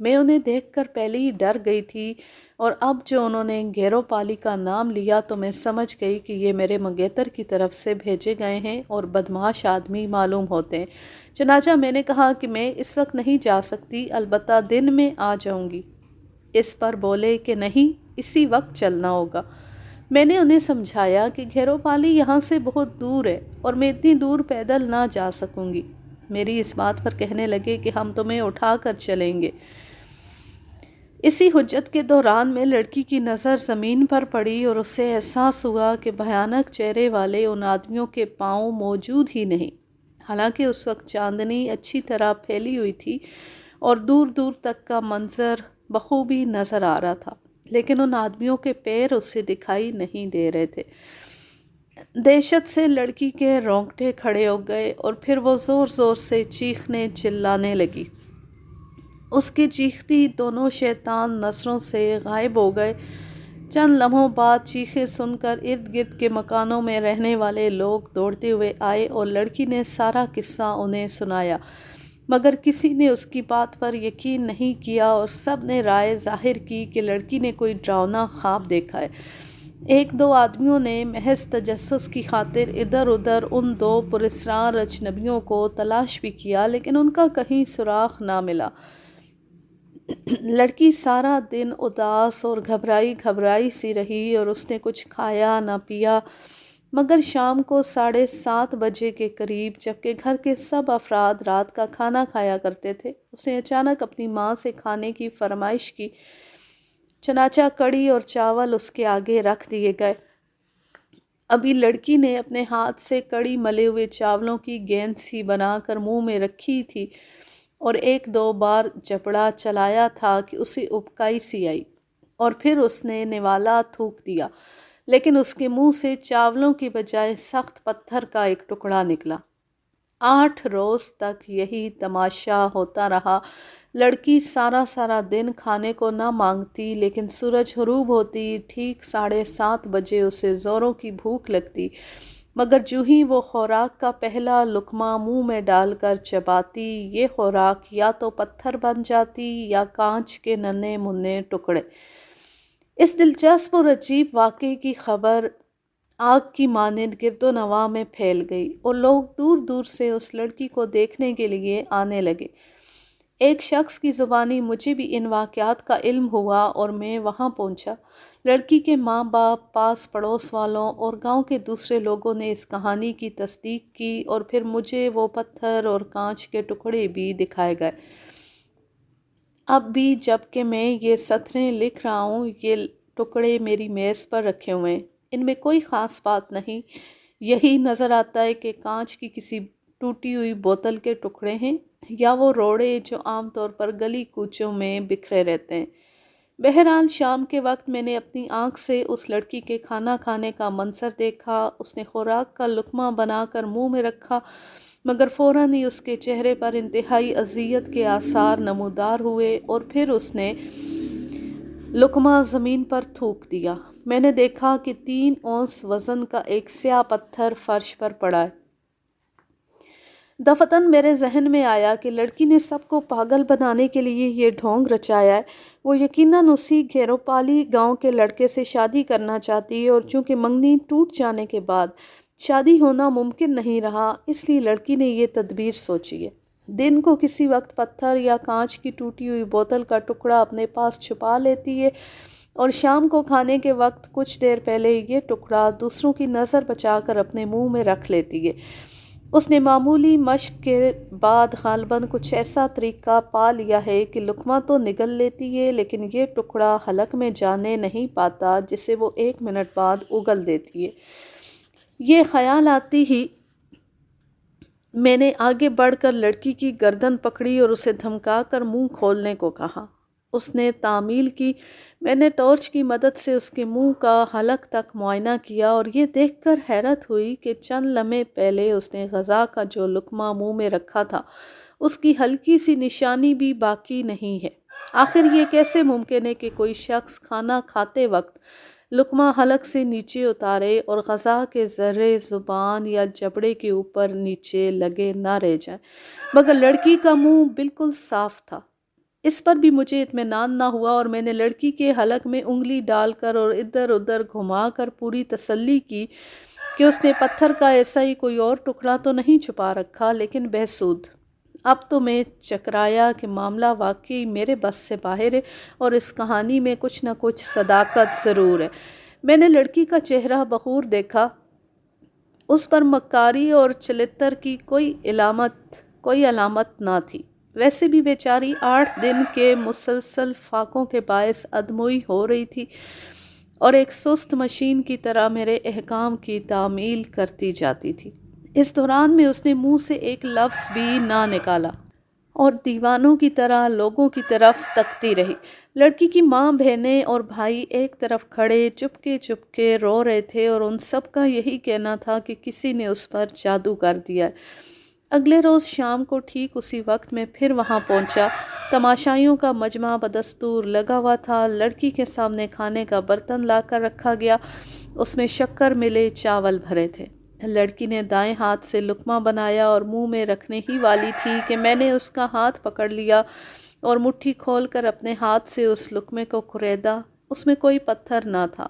میں انہیں دیکھ کر پہلے ہی ڈر گئی تھی، اور اب جو انہوں نے گھیرو پالی کا نام لیا تو میں سمجھ گئی کہ یہ میرے منگیتر کی طرف سے بھیجے گئے ہیں اور بدمعاش آدمی معلوم ہوتے ہیں۔ چنانچہ میں نے کہا کہ میں اس وقت نہیں جا سکتی، البتہ دن میں آ جاؤں گی۔ اس پر بولے کہ نہیں، اسی وقت چلنا ہوگا۔ میں نے انہیں سمجھایا کہ گھیرو پالی یہاں سے بہت دور ہے اور میں اتنی دور پیدل نہ جا سکوں گی۔ میری اس بات پر کہنے لگے کہ ہم تمہیں اٹھا کر چلیں گے۔ اسی حجت کے دوران میں لڑکی کی نظر زمین پر پڑی اور اسے احساس ہوا کہ بھیانک چہرے والے ان آدمیوں کے پاؤں موجود ہی نہیں۔ حالانکہ اس وقت چاندنی اچھی طرح پھیلی ہوئی تھی اور دور دور تک کا منظر بخوبی نظر آ رہا تھا، لیکن ان آدمیوں کے پیر اسے دکھائی نہیں دے رہے تھے۔ دہشت سے لڑکی کے رونگٹے کھڑے ہو گئے اور پھر وہ زور زور سے چیخنے چلانے لگی۔ اس کی چیختی دونوں شیطان نظروں سے غائب ہو گئے۔ چند لمحوں بعد چیخیں سن کر ارد گرد کے مکانوں میں رہنے والے لوگ دوڑتے ہوئے آئے اور لڑکی نے سارا قصہ انہیں سنایا، مگر کسی نے اس کی بات پر یقین نہیں کیا اور سب نے رائے ظاہر کی کہ لڑکی نے کوئی ڈراؤنا خواب دیکھا ہے۔ ایک دو آدمیوں نے محض تجسس کی خاطر ادھر ادھر ان دو پراسرار اجنبیوں کو تلاش بھی کیا، لیکن ان کا کہیں سراغ نہ ملا۔ لڑکی سارا دن اداس اور گھبرائی گھبرائی سی رہی اور اس نے کچھ کھایا نہ پیا، مگر شام کو 7:30 بجے کے قریب جبکہ گھر کے سب افراد رات کا کھانا کھایا کرتے تھے، اس نے اچانک اپنی ماں سے کھانے کی فرمائش کی۔ چنانچہ کڑی اور چاول اس کے آگے رکھ دیے گئے۔ ابھی لڑکی نے اپنے ہاتھ سے کڑی ملے ہوئے چاولوں کی گیند سی بنا کر منہ میں رکھی تھی اور ایک دو بار جبڑا چلایا تھا کہ اسے ابکائی سی آئی، اور پھر اس نے نوالا تھوک دیا، لیکن اس کے منہ سے چاولوں کی بجائے سخت پتھر کا ایک ٹکڑا نکلا۔ 8 روز تک یہی تماشا ہوتا رہا۔ لڑکی سارا دن کھانے کو نہ مانگتی، لیکن سورج غروب ہوتی ٹھیک 7:30 بجے اسے زوروں کی بھوک لگتی، مگر جو ہی وہ خوراک کا پہلا لقمہ منہ میں ڈال کر چباتی، یہ خوراک یا تو پتھر بن جاتی یا کانچ کے ننھے منھے ٹکڑے۔ اس دلچسپ اور عجیب واقعے کی خبر آگ کی مانند گرد و نواح میں پھیل گئی اور لوگ دور دور سے اس لڑکی کو دیکھنے کے لیے آنے لگے۔ ایک شخص کی زبانی مجھے بھی ان واقعات کا علم ہوا اور میں وہاں پہنچا۔ لڑکی کے ماں باپ، پاس پڑوس والوں اور گاؤں کے دوسرے لوگوں نے اس کہانی کی تصدیق کی اور پھر مجھے وہ پتھر اور کانچ کے ٹکڑے بھی دکھائے گئے۔ اب بھی جب کہ میں یہ سطریں لکھ رہا ہوں، یہ ٹکڑے میری میز پر رکھے ہوئے ہیں۔ ان میں کوئی خاص بات نہیں، یہی نظر آتا ہے کہ کانچ کی کسی ٹوٹی ہوئی بوتل کے ٹکڑے ہیں یا وہ روڑے جو عام طور پر گلی کوچوں میں بکھرے رہتے ہیں۔ بہرحال شام کے وقت میں نے اپنی آنکھ سے اس لڑکی کے کھانا کھانے کا منظر دیکھا۔ اس نے خوراک کا لقمہ بنا کر منہ میں رکھا، مگر فوراً ہی اس کے چہرے پر انتہائی اذیت کے آثار نمودار ہوئے اور پھر اس نے لقمہ زمین پر تھوک دیا۔ میں نے دیکھا کہ 3 اونس وزن کا ایک سیاہ پتھر فرش پر پڑا ہے۔ دفتن میرے ذہن میں آیا کہ لڑکی نے سب کو پاگل بنانے کے لیے یہ ڈھونگ رچایا ہے۔ وہ یقیناً اسی گھیرو پالی گاؤں کے لڑکے سے شادی کرنا چاہتی ہے، اور چونکہ منگنی ٹوٹ جانے کے بعد شادی ہونا ممکن نہیں رہا، اس لیے لڑکی نے یہ تدبیر سوچی ہے۔ دن کو کسی وقت پتھر یا کانچ کی ٹوٹی ہوئی بوتل کا ٹکڑا اپنے پاس چھپا لیتی ہے، اور شام کو کھانے کے وقت کچھ دیر پہلے یہ ٹکڑا دوسروں کی نظر بچا کر اپنے منہ میں رکھ لیتی ہے۔ اس نے معمولی مشق کے بعد غالباً کچھ ایسا طریقہ پا لیا ہے کہ لقمہ تو نگل لیتی ہے، لیکن یہ ٹکڑا حلق میں جانے نہیں پاتا، جسے وہ 1 منٹ بعد اگل دیتی ہے۔ یہ خیال آتی ہی میں نے آگے بڑھ کر لڑکی کی گردن پکڑی اور اسے دھمکا کر منہ کھولنے کو کہا۔ اس نے تعمیل کی۔ میں نے ٹارچ کی مدد سے اس کے منہ کا حلق تک معائنہ کیا اور یہ دیکھ کر حیرت ہوئی کہ چند لمحے پہلے اس نے غذا کا جو لقمہ منہ میں رکھا تھا، اس کی ہلکی سی نشانی بھی باقی نہیں ہے۔ آخر یہ کیسے ممکن ہے کہ کوئی شخص کھانا کھاتے وقت لقمہ حلق سے نیچے اتارے اور غذا کے ذرے زبان یا جبڑے کے اوپر نیچے لگے نہ رہ جائیں؟ مگر لڑکی کا منہ بالکل صاف تھا۔ اس پر بھی مجھے اطمینان نہ ہوا اور میں نے لڑکی کے حلق میں انگلی ڈال کر اور ادھر ادھر گھما کر پوری تسلی کی کہ اس نے پتھر کا ایسا ہی کوئی اور ٹکڑا تو نہیں چھپا رکھا، لیکن بہسود۔ اب تو میں چکرایا کہ معاملہ واقعی میرے بس سے باہر ہے اور اس کہانی میں کچھ نہ کچھ صداقت ضرور ہے۔ میں نے لڑکی کا چہرہ بخور دیکھا، اس پر مکاری اور چلتر کی کوئی علامت نہ تھی۔ ویسے بھی بیچاری 8 دن کے مسلسل فاقوں کے باعث ادموئی ہو رہی تھی اور ایک سست مشین کی طرح میرے احکام کی تعمیل کرتی جاتی تھی۔ اس دوران میں اس نے منہ سے ایک لفظ بھی نہ نکالا اور دیوانوں کی طرح لوگوں کی طرف تکتی رہی۔ لڑکی کی ماں، بہنیں اور بھائی ایک طرف کھڑے چپکے چپکے رو رہے تھے اور ان سب کا یہی کہنا تھا کہ کسی نے اس پر جادو کر دیا ہے۔ اگلے روز شام کو ٹھیک اسی وقت میں پھر وہاں پہنچا۔ تماشائیوں کا مجمع بدستور لگا ہوا تھا۔ لڑکی کے سامنے کھانے کا برتن لا کر رکھا گیا، اس میں شکر ملے چاول بھرے تھے۔ لڑکی نے دائیں ہاتھ سے لقمہ بنایا اور منہ میں رکھنے ہی والی تھی کہ میں نے اس کا ہاتھ پکڑ لیا اور مٹھی کھول کر اپنے ہاتھ سے اس لقمے کو کریدا۔ اس میں کوئی پتھر نہ تھا۔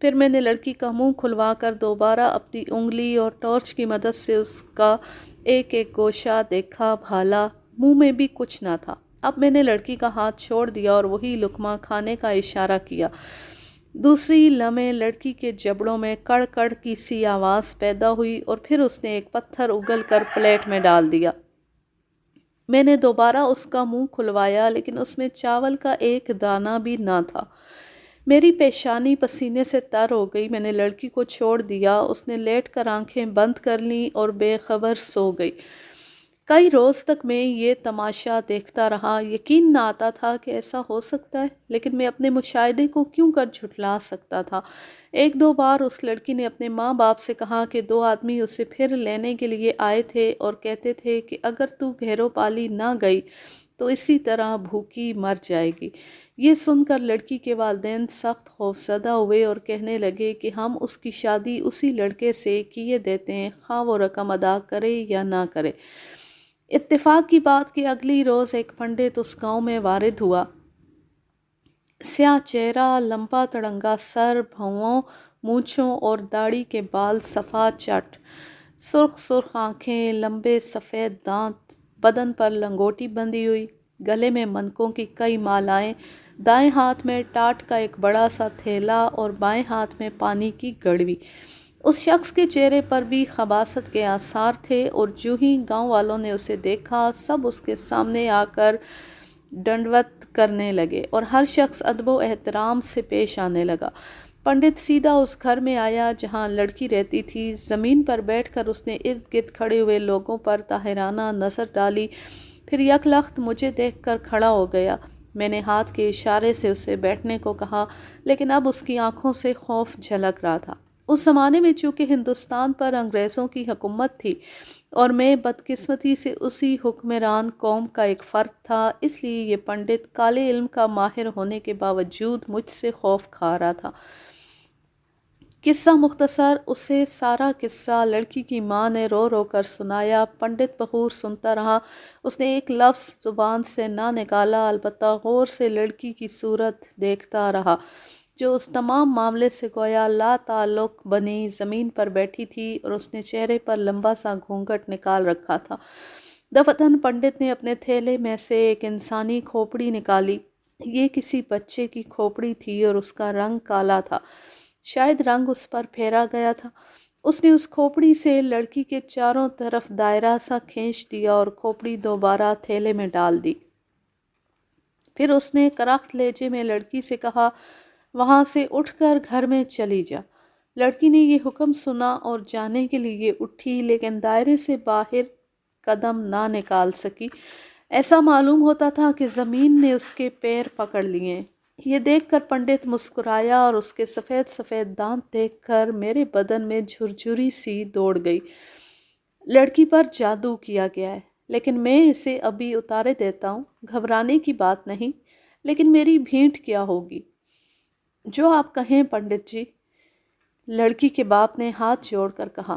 پھر میں نے لڑکی کا منہ کھلوا کر دوبارہ اپنی انگلی اور ٹارچ کی مدد سے اس کا ایک ایک گوشہ دیکھا بھالا، منہ میں بھی کچھ نہ تھا۔ اب میں نے لڑکی کا ہاتھ چھوڑ دیا اور وہی لقمہ کھانے کا اشارہ کیا۔ دوسری لمحے لڑکی کے جبڑوں میں کڑ کڑ کی سی آواز پیدا ہوئی اور پھر اس نے ایک پتھر اگل کر پلیٹ میں ڈال دیا۔ میں نے دوبارہ اس کا منہ کھلوایا لیکن اس میں چاول کا ایک دانہ بھی نہ تھا۔ میری پیشانی پسینے سے تر ہو گئی۔ میں نے لڑکی کو چھوڑ دیا، اس نے لیٹ کر آنکھیں بند کر لیں اور بے خبر سو گئی۔ کئی روز تک میں یہ تماشا دیکھتا رہا۔ یقین نہ آتا تھا کہ ایسا ہو سکتا ہے، لیکن میں اپنے مشاہدے کو کیوں کر جھٹلا سکتا تھا۔ ایک دو بار اس لڑکی نے اپنے ماں باپ سے کہا کہ 2 آدمی اسے پھر لینے کے لیے آئے تھے اور کہتے تھے کہ اگر تو گھیرو پالی نہ گئی تو اسی طرح بھوکی مر جائے گی۔ یہ سن کر لڑکی کے والدین سخت خوفزدہ ہوئے اور کہنے لگے کہ ہم اس کی شادی اسی لڑکے سے کیے دیتے ہیں، خواہ وہ رقم ادا کرے یا نہ کرے۔ اتفاق کی بات کہ اگلی روز ایک پنڈت اس گاؤں میں وارد ہوا۔ سیاہ چہرہ، لمبا تڑنگا سر، بھووں، مونچھوں اور داڑھی کے بال صفا چٹ، سرخ سرخ آنکھیں، لمبے سفید دانت، بدن پر لنگوٹی بندھی ہوئی، گلے میں منکوں کی کئی مالائیں، دائیں ہاتھ میں ٹاٹ کا ایک بڑا سا تھیلا اور بائیں ہاتھ میں پانی کی گڑوی۔ اس شخص کے چہرے پر بھی خباثت کے آثار تھے اور جو ہی گاؤں والوں نے اسے دیکھا سب اس کے سامنے آ کر ڈنڈوت کرنے لگے اور ہر شخص ادب و احترام سے پیش آنے لگا۔ پنڈت سیدھا اس گھر میں آیا جہاں لڑکی رہتی تھی۔ زمین پر بیٹھ کر اس نے ارد گرد کھڑے ہوئے لوگوں پر طاہرانہ نظر ڈالی، پھر یک لخت مجھے دیکھ کر کھڑا ہو گیا۔ میں نے ہاتھ کے اشارے سے اسے بیٹھنے کو کہا، لیکن اب اس کی آنکھوں سے خوف جھلک رہا تھا۔ اس زمانے میں چونکہ ہندوستان پر انگریزوں کی حکومت تھی اور میں بدقسمتی سے اسی حکمران قوم کا ایک فرد تھا، اس لیے یہ پنڈت کالے علم کا ماہر ہونے کے باوجود مجھ سے خوف کھا رہا تھا۔ قصہ مختصر، اسے سارا قصہ لڑکی کی ماں نے رو رو کر سنایا۔ پنڈت بخور سنتا رہا، اس نے ایک لفظ زبان سے نہ نکالا، البتہ غور سے لڑکی کی صورت دیکھتا رہا جو اس تمام معاملے سے گویا لا تعلق بنی زمین پر بیٹھی تھی اور اس نے چہرے پر لمبا سا گھونگھٹ نکال رکھا تھا۔ دفتن پنڈت نے اپنے تھیلے میں سے ایک انسانی کھوپڑی نکالی۔ یہ کسی بچے کی کھوپڑی تھی اور اس کا رنگ کالا تھا، شاید رنگ اس پر پھیرا گیا تھا۔ اس نے اس کھوپڑی سے لڑکی کے چاروں طرف دائرہ سا کھینچ دیا اور کھوپڑی دوبارہ تھیلے میں ڈال دی۔ پھر اس نے کرخت لہجے میں لڑکی سے کہا، وہاں سے اٹھ کر گھر میں چلی جا۔ لڑکی نے یہ حکم سنا اور جانے کے لیے اٹھی، لیکن دائرے سے باہر قدم نہ نکال سکی۔ ایسا معلوم ہوتا تھا کہ زمین نے اس کے پیر پکڑ لیے۔ یہ دیکھ کر پنڈت مسکرایا اور اس کے سفید سفید دانت دیکھ کر میرے بدن میں جھرجھری سی دوڑ گئی۔ لڑکی پر جادو کیا گیا ہے، لیکن میں اسے ابھی اتارے دیتا ہوں، گھبرانے کی بات نہیں۔ لیکن میری بھیٹ کیا ہوگی؟ جو آپ کہیں پنڈت جی، لڑکی کے باپ نے ہاتھ جوڑ کر کہا۔